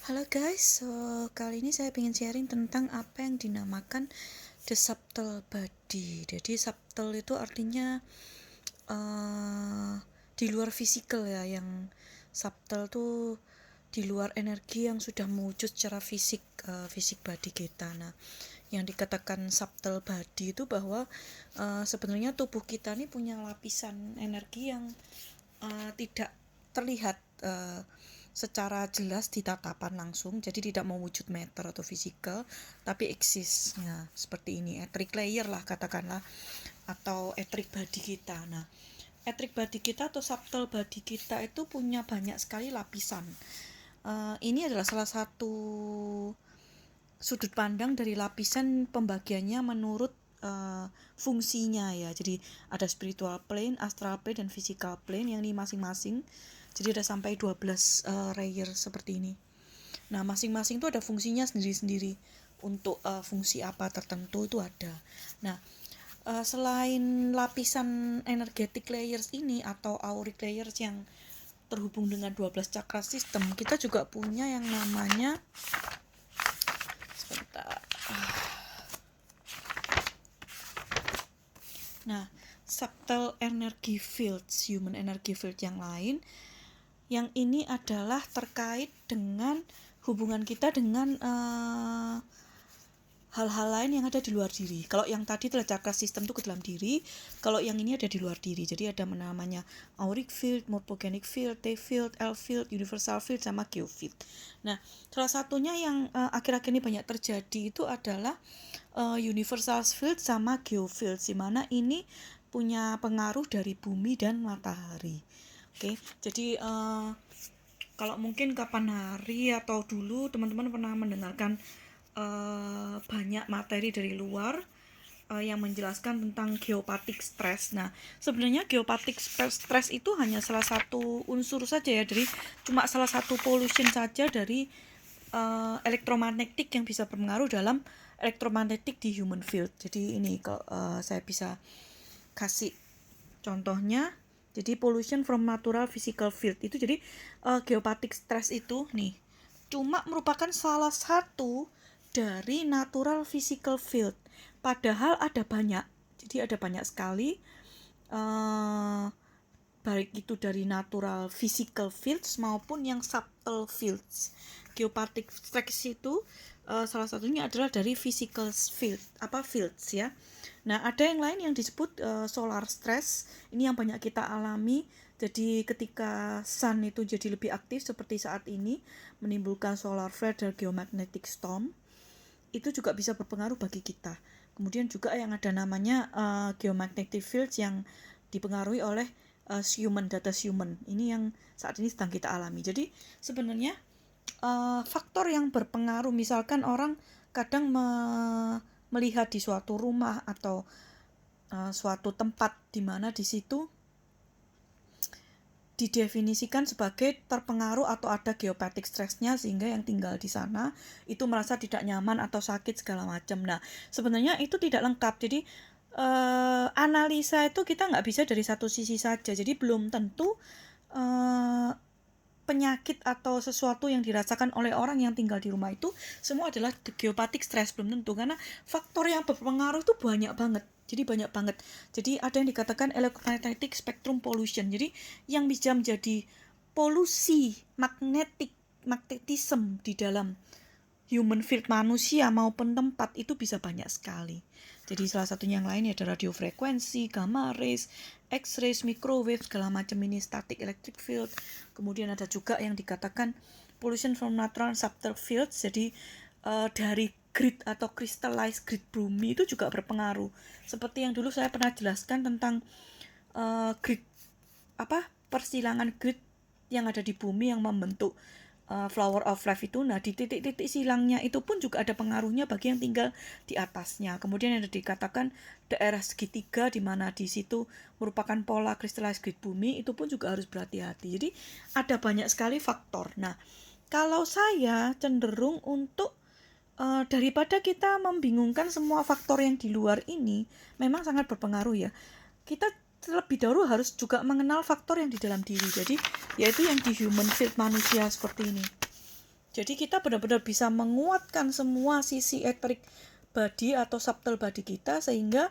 Halo guys, so kali ini saya ingin sharing tentang apa yang dinamakan the subtle body. Jadi subtle itu artinya di luar fisikal ya, yang subtle tuh di luar energi yang sudah mewujud secara fisik, fisik body kita. Nah, yang dikatakan subtle body itu bahwa sebenarnya tubuh kita ini punya lapisan energi yang tidak terlihat secara jelas di tatapan langsung, jadi tidak mewujud matter atau fisikal, tapi eksisnya seperti ini, etheric layer lah katakanlah, atau etheric body kita. Nah, etheric body kita atau subtle body kita itu punya banyak sekali lapisan. Ini adalah salah satu sudut pandang dari lapisan pembagiannya menurut fungsinya ya. Jadi ada spiritual plane, astral plane, dan physical plane yang ini masing-masing. Jadi ada sampai 12 layer seperti ini. Nah, masing-masing itu ada fungsinya sendiri-sendiri. Untuk fungsi apa tertentu itu ada. Nah, selain lapisan energetic layers ini atau auric layers yang terhubung dengan 12 chakra system, kita juga punya yang namanya subtle energy fields, human energy field yang lain. Yang ini adalah terkait dengan hubungan kita dengan hal-hal lain yang ada di luar diri. Kalau yang tadi adalah chakra system itu ke dalam diri, kalau yang ini ada di luar diri. Jadi ada namanya auric field, morphogenic field, T field, L field, universal field, sama geofield. Nah, salah satunya yang akhir-akhir ini banyak terjadi itu adalah universal field sama geofield, di mana ini punya pengaruh dari bumi dan matahari. Oke, jadi kalau mungkin kapan hari atau dulu teman-teman pernah mendengarkan banyak materi dari luar yang menjelaskan tentang geopathic stress. Nah, sebenarnya geopathic stress itu hanya salah satu unsur saja ya, jadi cuma salah satu pollution saja dari elektromagnetik yang bisa berpengaruh dalam elektromagnetik di human field. Jadi ini kalau saya bisa kasih contohnya. Jadi pollution from natural physical field itu, jadi geopathic stress itu nih cuma merupakan salah satu dari natural physical field, padahal ada banyak. Jadi ada banyak sekali baik itu dari natural physical fields maupun yang subtle fields. Geopathic stress itu salah satunya adalah dari physical fields ya. Nah, ada yang lain yang disebut solar stress. Ini yang banyak kita alami. Jadi ketika sun itu jadi lebih aktif seperti saat ini, menimbulkan solar flare dan geomagnetic storm, itu juga bisa berpengaruh bagi kita. Kemudian juga yang ada namanya geomagnetic fields yang dipengaruhi oleh data human. Ini yang saat ini sedang kita alami. Jadi sebenarnya faktor yang berpengaruh, misalkan orang kadang melihat di suatu rumah atau suatu tempat di mana di situ didefinisikan sebagai terpengaruh atau ada geopathic stressnya, sehingga yang tinggal di sana itu merasa tidak nyaman atau sakit segala macam. Nah, sebenarnya itu tidak lengkap. Jadi analisa itu kita nggak bisa dari satu sisi saja. Jadi belum tentu penyakit atau sesuatu yang dirasakan oleh orang yang tinggal di rumah itu semua adalah geopathic stress, belum tentu, karena faktor yang berpengaruh itu banyak banget. Jadi banyak banget. Jadi ada yang dikatakan electromagnetic spectrum pollution. Jadi yang bisa menjadi polusi magnetisme di dalam human field manusia maupun tempat itu bisa banyak sekali. Jadi salah satunya yang lain ada radiofrekuensi, gamma rays, X-rays, microwave, segala macam ini, static electric field. Kemudian ada juga yang dikatakan pollution from natural subtle fields. Jadi dari grid atau crystallized grid bumi itu juga berpengaruh. Seperti yang dulu saya pernah jelaskan tentang grid persilangan grid yang ada di bumi yang membentuk flower of life itu. Nah, di titik-titik silangnya itu pun juga ada pengaruhnya bagi yang tinggal di atasnya. Kemudian ada dikatakan daerah segitiga, di mana di situ merupakan pola crystallized grid bumi, itu pun juga harus berhati-hati. Jadi ada banyak sekali faktor. Nah, kalau saya cenderung untuk daripada kita membingungkan semua faktor yang di luar ini, memang sangat berpengaruh ya. Kita terlebih dahulu harus juga mengenal faktor yang di dalam diri. Jadi yaitu yang di human field manusia seperti ini. Jadi kita benar-benar bisa menguatkan semua sisi etheric body atau subtle body kita, sehingga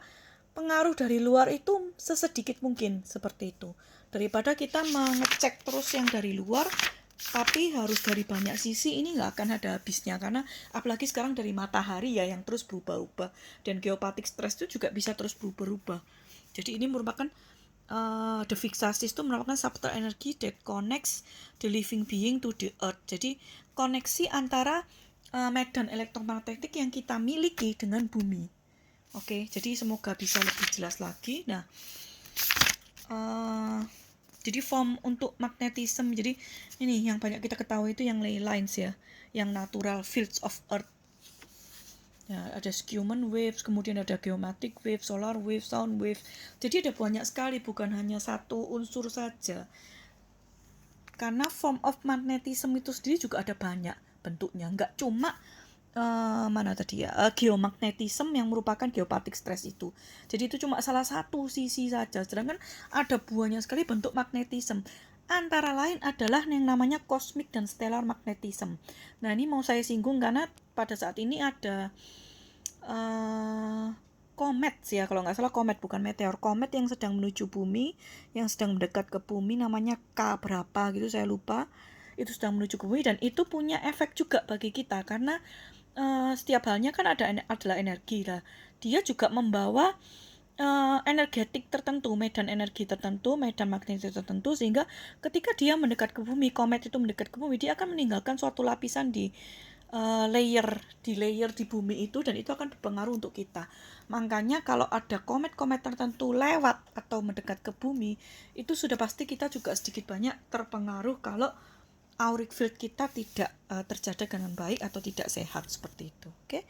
pengaruh dari luar itu sesedikit mungkin, seperti itu. Daripada kita mengecek terus yang dari luar, tapi harus dari banyak sisi, ini nggak akan ada habisnya. Karena apalagi sekarang dari matahari ya yang terus berubah-ubah, dan geopathic stress itu juga bisa terus berubah-ubah. Jadi ini merupakan the fixasis itu merupakan subtle energy that connects the living being to the earth. Jadi koneksi antara medan elektromagnetik yang kita miliki dengan bumi. Oke, jadi semoga bisa lebih jelas lagi. Nah, jadi form untuk magnetism, jadi ini yang banyak kita ketahui itu yang ley lines ya, yang natural fields of earth. Ya, ada Schumann waves, kemudian ada geometric wave, solar wave, sound wave. Jadi ada banyak sekali, bukan hanya satu unsur saja. Karena form of magnetism itu sendiri juga ada banyak bentuknya, nggak cuma geomagnetism yang merupakan geopathic stress itu. Jadi itu cuma salah satu sisi saja, sedangkan ada banyak sekali bentuk magnetism. Antara lain adalah yang namanya cosmic dan stellar magnetism. Nah, ini mau saya singgung karena pada saat ini ada komet ya, kalau nggak salah komet, bukan meteor, komet yang sedang menuju bumi, yang sedang mendekat ke bumi, namanya K berapa gitu, saya lupa. Itu sedang menuju ke bumi, dan itu punya efek juga bagi kita, karena setiap halnya kan adalah energi lah. Dia juga membawa energetik tertentu, medan energi tertentu, medan magnetik tertentu, sehingga ketika dia mendekat ke bumi, komet itu mendekat ke bumi, dia akan meninggalkan suatu lapisan di layer di bumi itu, dan itu akan berpengaruh untuk kita. Makanya kalau ada komet-komet tertentu lewat atau mendekat ke bumi, itu sudah pasti kita juga sedikit banyak terpengaruh kalau auric field kita tidak terjaga dengan baik atau tidak sehat, seperti itu. Oke.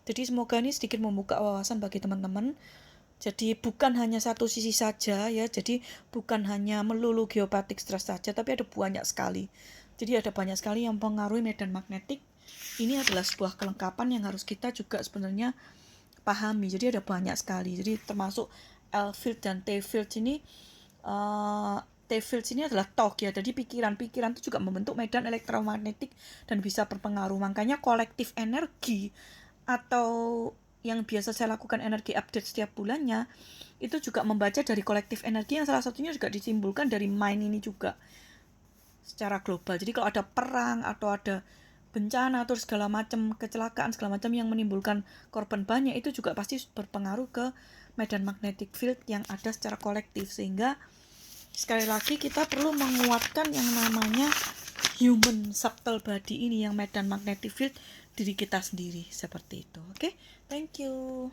Jadi semoga ini sedikit membuka wawasan bagi teman-teman. Jadi bukan hanya satu sisi saja ya, jadi bukan hanya melulu geopathic stress saja, tapi ada banyak sekali. Jadi ada banyak sekali yang mempengaruhi medan magnetik. Ini adalah sebuah kelengkapan yang harus kita juga sebenarnya pahami. Jadi ada banyak sekali. Jadi termasuk L field dan T field ini, T field ini adalah torque ya. Jadi pikiran itu juga membentuk medan elektromagnetik dan bisa berpengaruh. Makanya kolektif energi atau yang biasa saya lakukan energi update setiap bulannya, itu juga membaca dari kolektif energi yang salah satunya juga ditimbulkan dari mind ini juga secara global. Jadi kalau ada perang atau ada bencana atau segala macam kecelakaan segala macam yang menimbulkan korban banyak, itu juga pasti berpengaruh ke medan magnetic field yang ada secara kolektif. Sehingga sekali lagi kita perlu menguatkan yang namanya human subtle body ini, yang medan magnetic field diri kita sendiri, seperti itu. Oke, thank you.